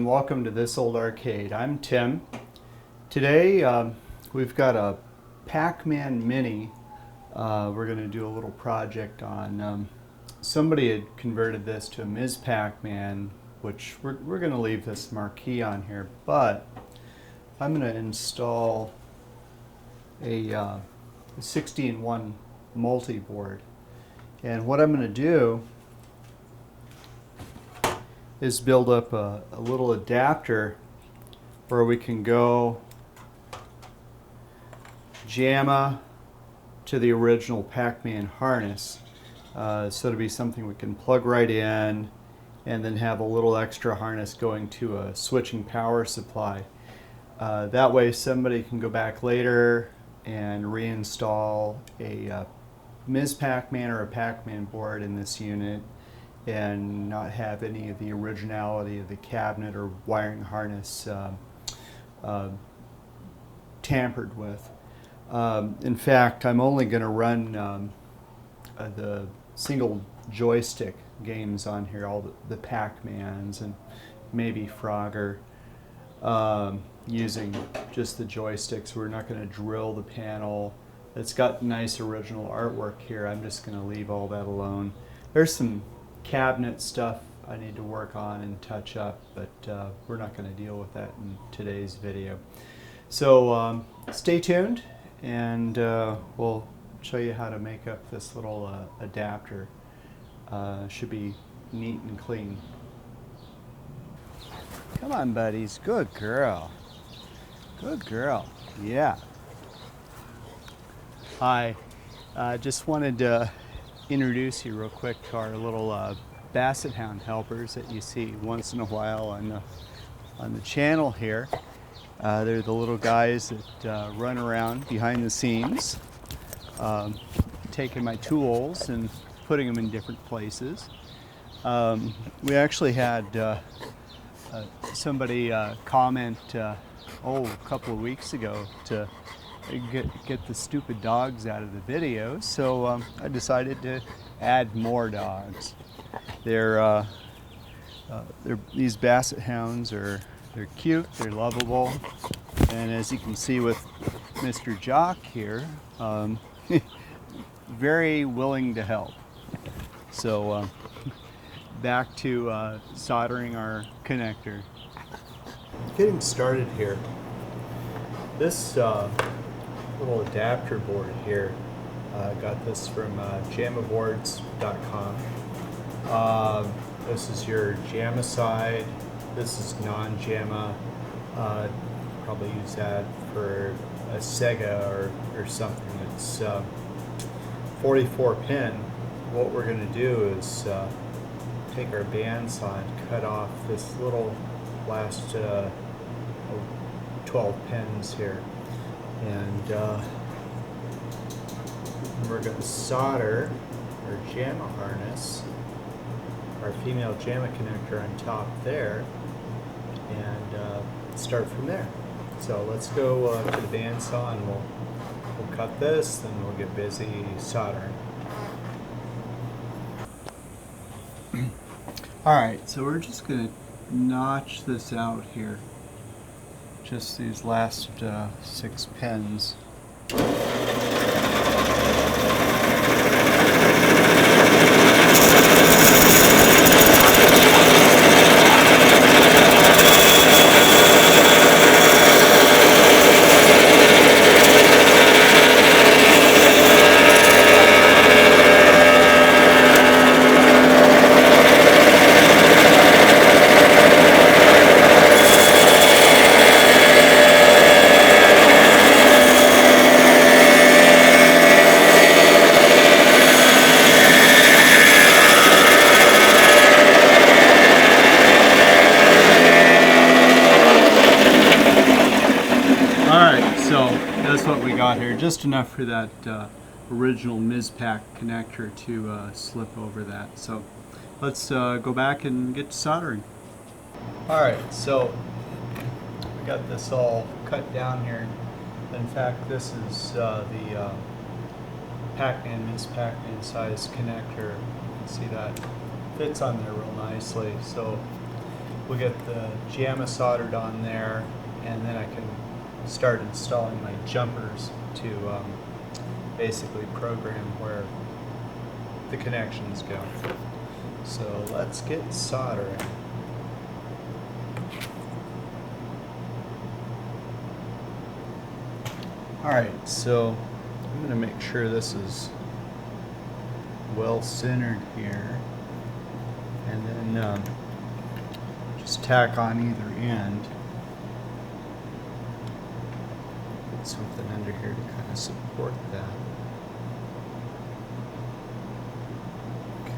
and welcome to This Old Arcade. I'm Tim. Today we've got a Pac Man Mini. We're going to do a little project on. Somebody had converted this to a Ms. Pac Man, which we're going to leave this marquee on here, but I'm going to install a 16-1 multi-board. And what I'm going to do is build up a little adapter where we can go JAMMA to the original Pac Man harness. So it'll be something we can plug right in and then have a little extra harness going to a switching power supply. That way somebody can go back later and reinstall a Ms. Pac Man or a Pac Man board in this unit and not have any of the originality of the cabinet or wiring harness tampered with. In fact, I'm only going to run the single joystick games on here, all the Pac-Mans and maybe Frogger, using just the joysticks. We're not going to drill the panel. It's got nice original artwork here. I'm just going to leave all that alone. There's some cabinet stuff I need to work on and touch up, but we're not going to deal with that in today's video. So stay tuned and we'll show you how to make up this little adapter. Should be neat and clean. Come on, buddies. Good girl. Good girl. Yeah. Hi. Just wanted to introduce you real quick to our little basset hound helpers that you see once in a while on the channel here. They're the little guys that run around behind the scenes, taking my tools and putting them in different places. We actually had somebody comment a couple of weeks ago to get the stupid dogs out of the video, so I decided to add more dogs. These basset hounds they're cute, they're lovable, and as you can see with Mr. Jock here, very willing to help. So back to soldering our connector. Getting started here. This little adapter board here, got this from JAMMAboards.com. This is your JAMMA side. This is non-JAMMA. Probably use that for a Sega or something. It's 44 pin. What we're going to do is take our bandsaw and cut off this little last 12 pins here. And we're going to solder our JAMMA harness, our female JAMMA connector on top there, and start from there. So let's go to the bandsaw and we'll cut this, then we'll get busy soldering. Alright, so we're just going to notch this out here. Just these last 6 pins. That's what we got here, just enough for that original Ms. Pac connector to slip over that. So let's go back and get to soldering. Alright, so we got this all cut down here. In fact, this is the Pac Man, Ms. Pac Man size connector. You can see that fits on there real nicely. So we'll get the JAMMA soldered on there, and then I can start installing my jumpers to basically program where the connections go. So let's get soldering. Alright, so I'm going to make sure this is well centered here, and then just tack on either end. Put something under here to kind of support that. Okay.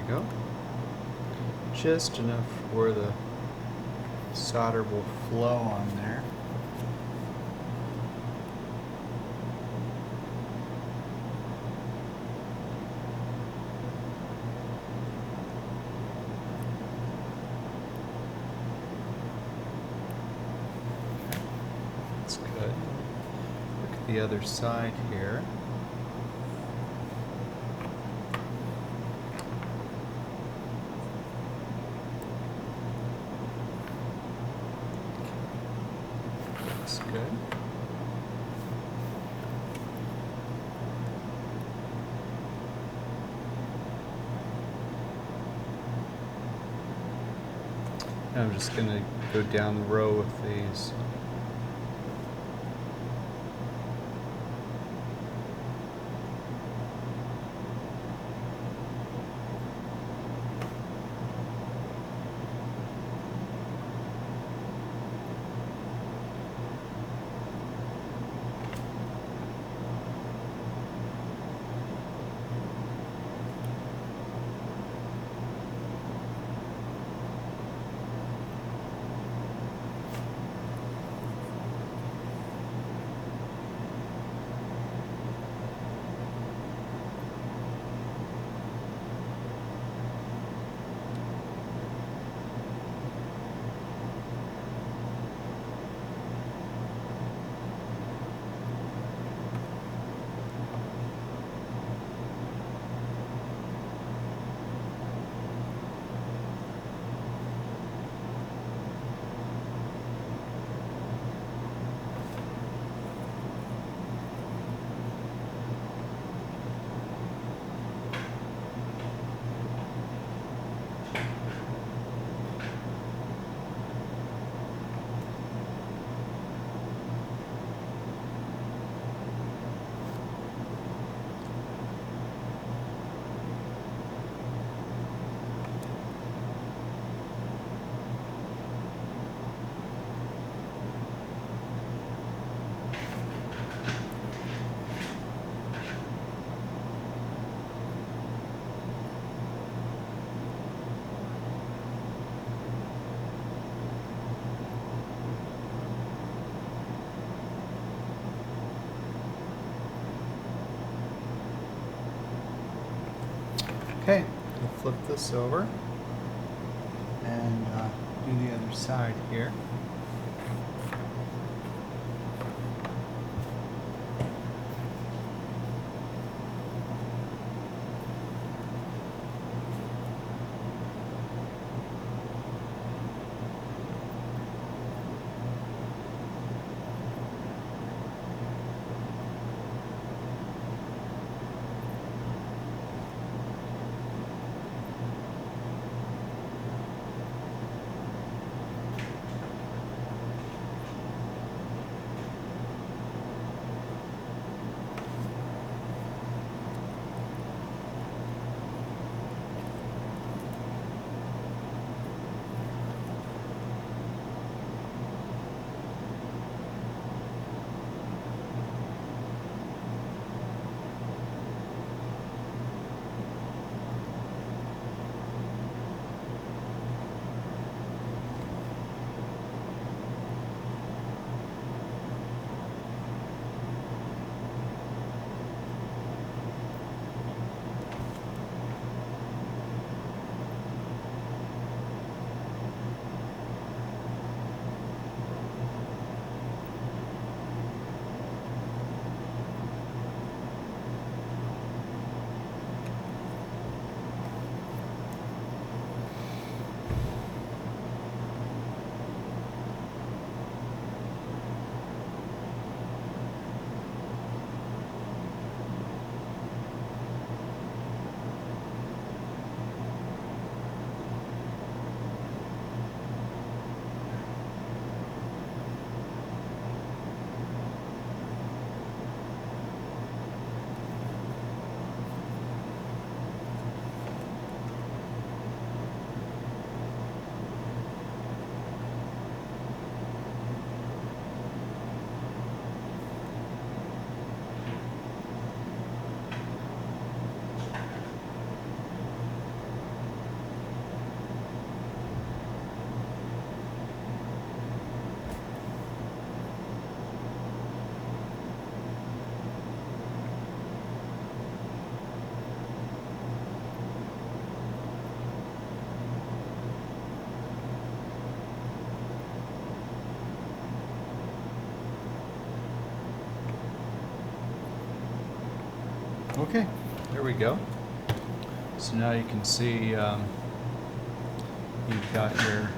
Go. Just enough where the solder will flow on there. Okay. That's good. Look at the other side here. Good. Now I'm just going to go down the row with these. Okay, we'll flip this over and do the other side here. Okay, there we go. So now you can see you've got your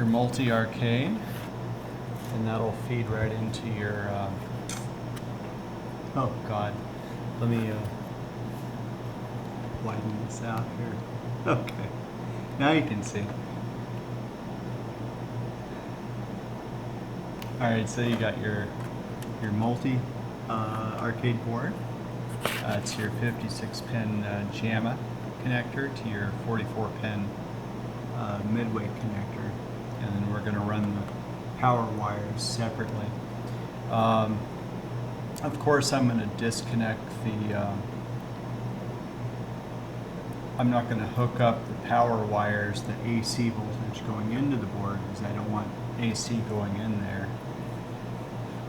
multi-arcade, and that'll feed right into your oh god, let me widen this out here. Okay, now you can see. Alright, so you got your multi arcade board. It's your 56-pin JAMMA connector to your 44-pin Midway connector, and then we're going to run the power wires separately. Of course, I'm going to disconnect the I'm not going to hook up the power wires, the AC voltage going into the board, because I don't want AC going in there.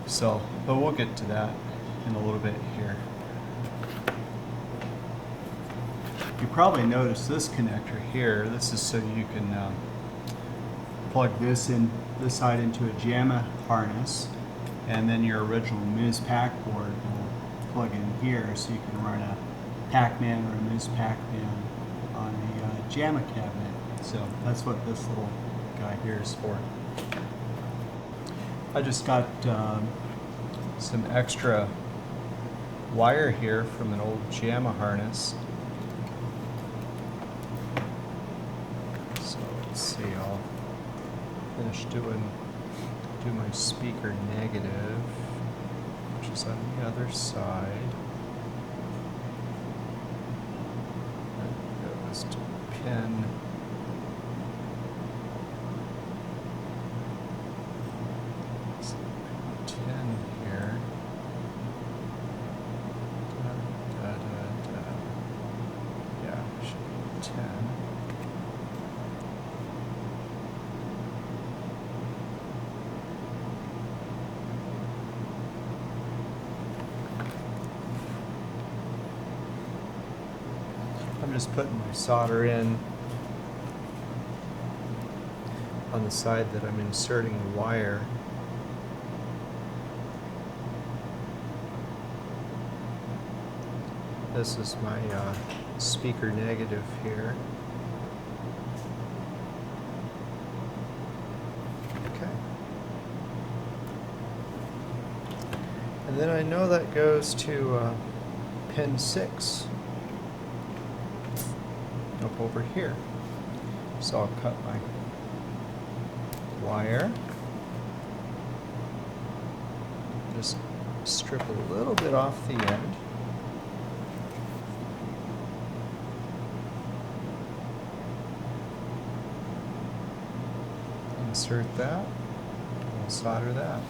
So, but we'll get to that in a little bit here. You probably noticed this connector here. This is so you can plug this side into a JAMMA harness, and then your original Ms. Pac board will plug in here, so you can run a Pac Man or a Ms. Pac Man on a JAMMA cabinet. So that's what this little guy here is for. I just got some extra wire here from an old JAMMA harness. So let's see, I'll finish do my speaker negative, which is on the other side. That goes to pin. So pin 10 here. Yeah, should be 10. I'm just putting my solder in on the side that I'm inserting the wire. This is my speaker negative here. Okay. And then I know that goes to pin 6. Up over here. So I'll cut my wire. Just strip a little bit off the end. Insert that. We'll solder that.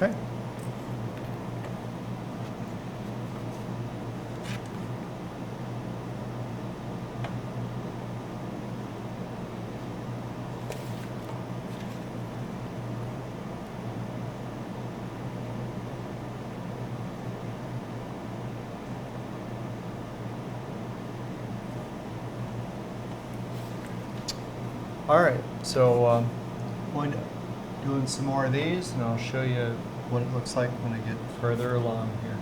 Okay. All right, so going to doing some more of these, and I'll show you what it looks like when I get further along here.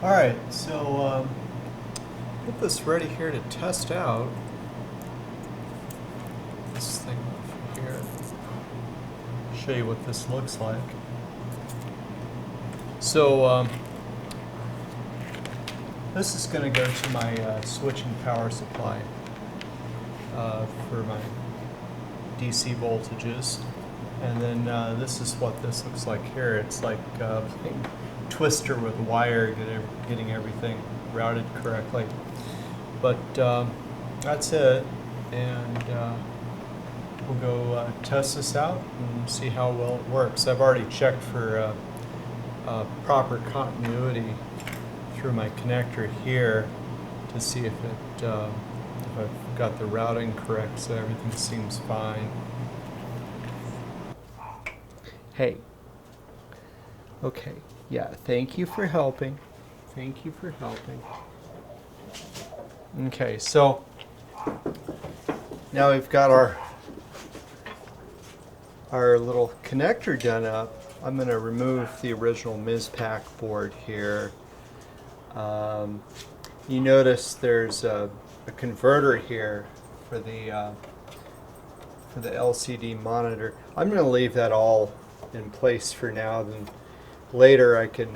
All right, so get this ready here to test out this thing over here. Show you what this looks like. So this is going to go to my switching power supply for my DC voltages. And then this is what this looks like here. It's like playing Twister with wire, getting everything routed correctly. But that's it, and we'll go test this out and see how well it works. I've already checked for proper continuity through my connector here to see if I've got the routing correct, so everything seems fine. Hey. Okay. Yeah, thank you for helping. Thank you for helping. Okay, so now we've got our little connector done up. I'm going to remove the original Pac board here. You notice there's a converter here for the LCD monitor. I'm going to leave that all in place for now. Then later I can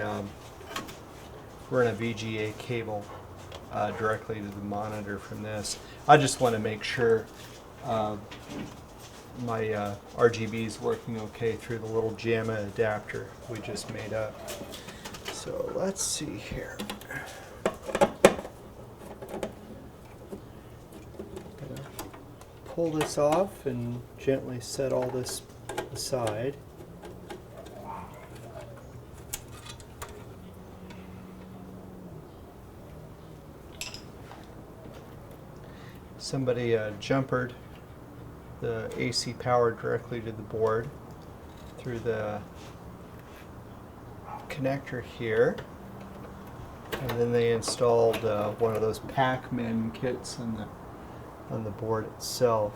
run a VGA cable directly to the monitor from this. I just want to make sure my RGB is working okay through the little JAMMA adapter we just made up. So let's see here. Gonna pull this off and gently set all this aside. Somebody jumpered the AC power directly to the board through the connector here, and then they installed one of those Pac Man kits on the board itself.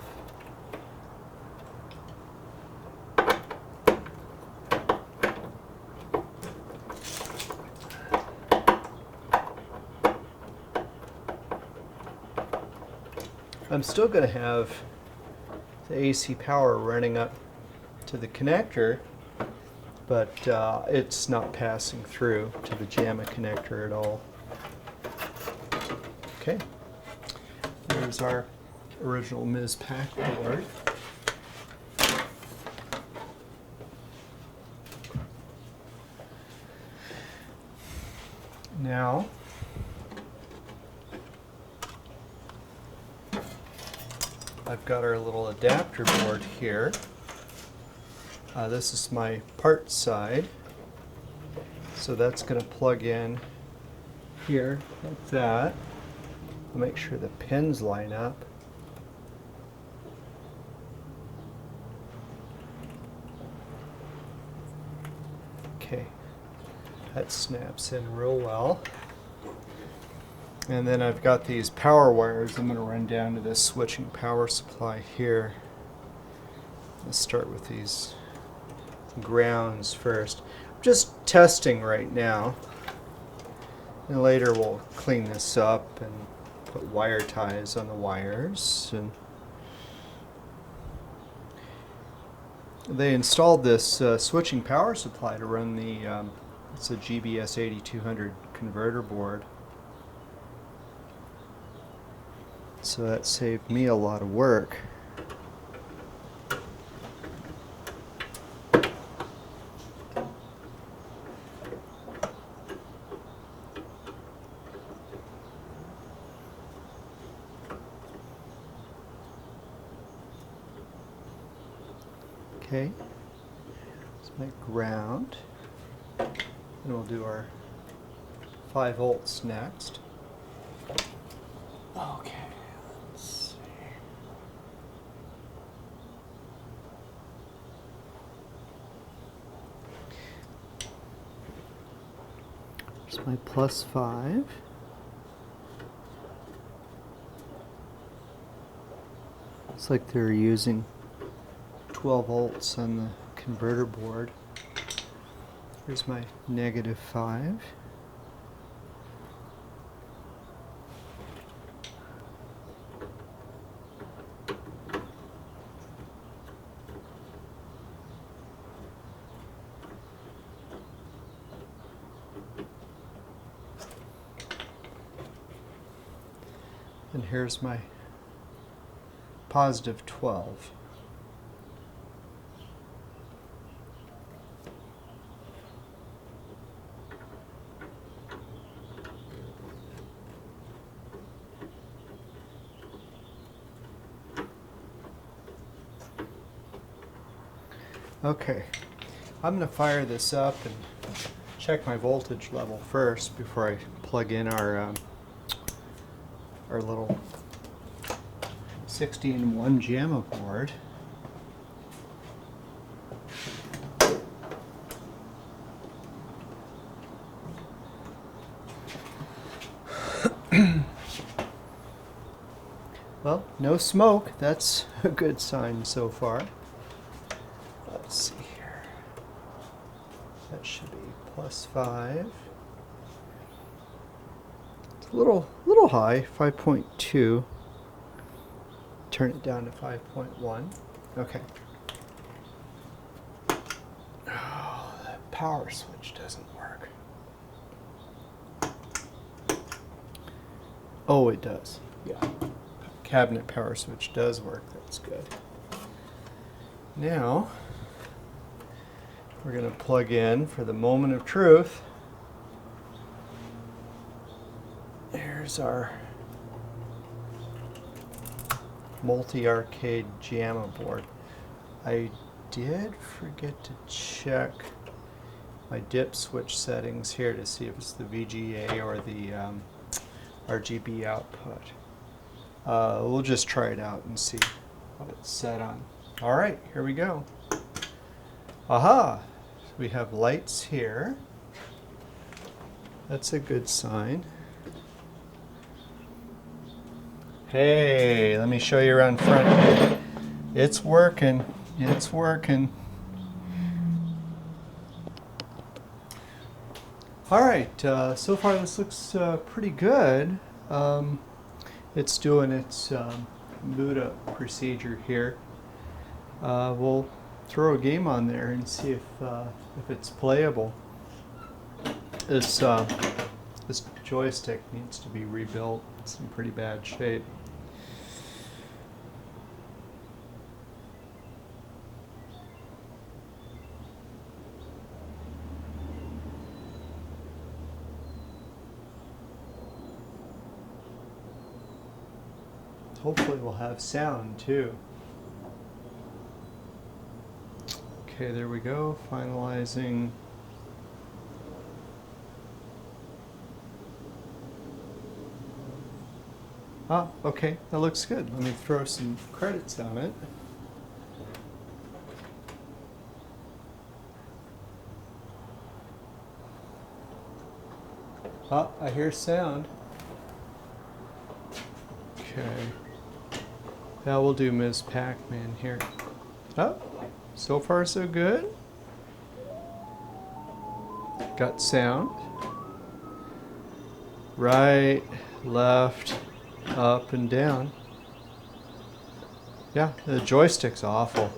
I'm still going to have the AC power running up to the connector, but it's not passing through to the JAMMA connector at all. Okay, there's our original Pac board. Now, I've got our little adapter board here. This is my part side, so that's going to plug in here like that. I'll make sure the pins line up. Okay, that snaps in real well. And then I've got these power wires I'm going to run down to this switching power supply here. Let's start with these grounds first. I'm just testing right now. And later we'll clean this up and put wire ties on the wires. And they installed this switching power supply to run the it's a GBS 8200 converter board. So that saved me a lot of work. Okay, that's my ground. And we'll do our 5 volts next. Okay. There's my +5. Looks like they're using 12 volts on the converter board. Here's my -5. And here's my +12. Okay, I'm going to fire this up and check my voltage level first before I plug in our little 16-in-1 JAMMA board. Well, no smoke. That's a good sign so far. Let's see here. That should be +5. It's a little high, 5.2. Turn it down to 5.1. Okay. Oh, that power switch doesn't work. Oh, it does. Yeah. Cabinet power switch does work. That's good. Now, we're going to plug in for the moment of truth. Here's our multi-arcade JAMMA board. I did forget to check my dip switch settings here to see if it's the VGA or the RGB output. We'll just try it out and see what it's set on. All right, here we go. Aha! We have lights here. That's a good sign. Hey, let me show you around front. It's working. It's working. All right, so far this looks pretty good. It's doing its boot up procedure here. We'll throw a game on there and see if it's playable. This joystick needs to be rebuilt. It's in pretty bad shape. Hopefully we'll have sound too. Okay, there we go, finalizing. Ah, okay, that looks good. Let me throw some credits on it. Ah, I hear sound. Okay. Now we'll do Ms. Pac Man here. Oh, so far so good. Got sound. Right, left, up and down. Yeah, the joystick's awful.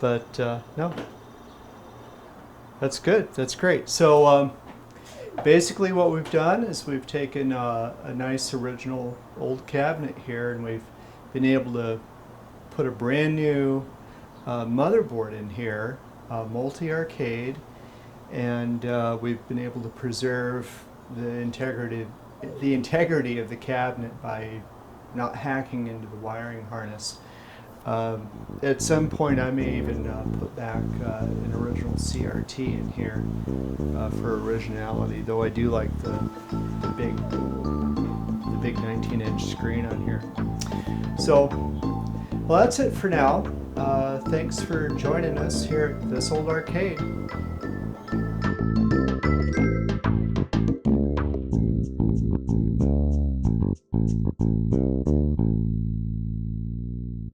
But no, that's good. That's great. So basically what we've done is we've taken a nice original old cabinet here and we've been able to put a brand new motherboard in here, multi-arcade, and we've been able to preserve the integrity of the cabinet by not hacking into the wiring harness. At some point I may even put back an original CRT in here for originality, though I do like the big 19-inch screen on here. So, well, that's it for now. Thanks for joining us here at This Old Arcade.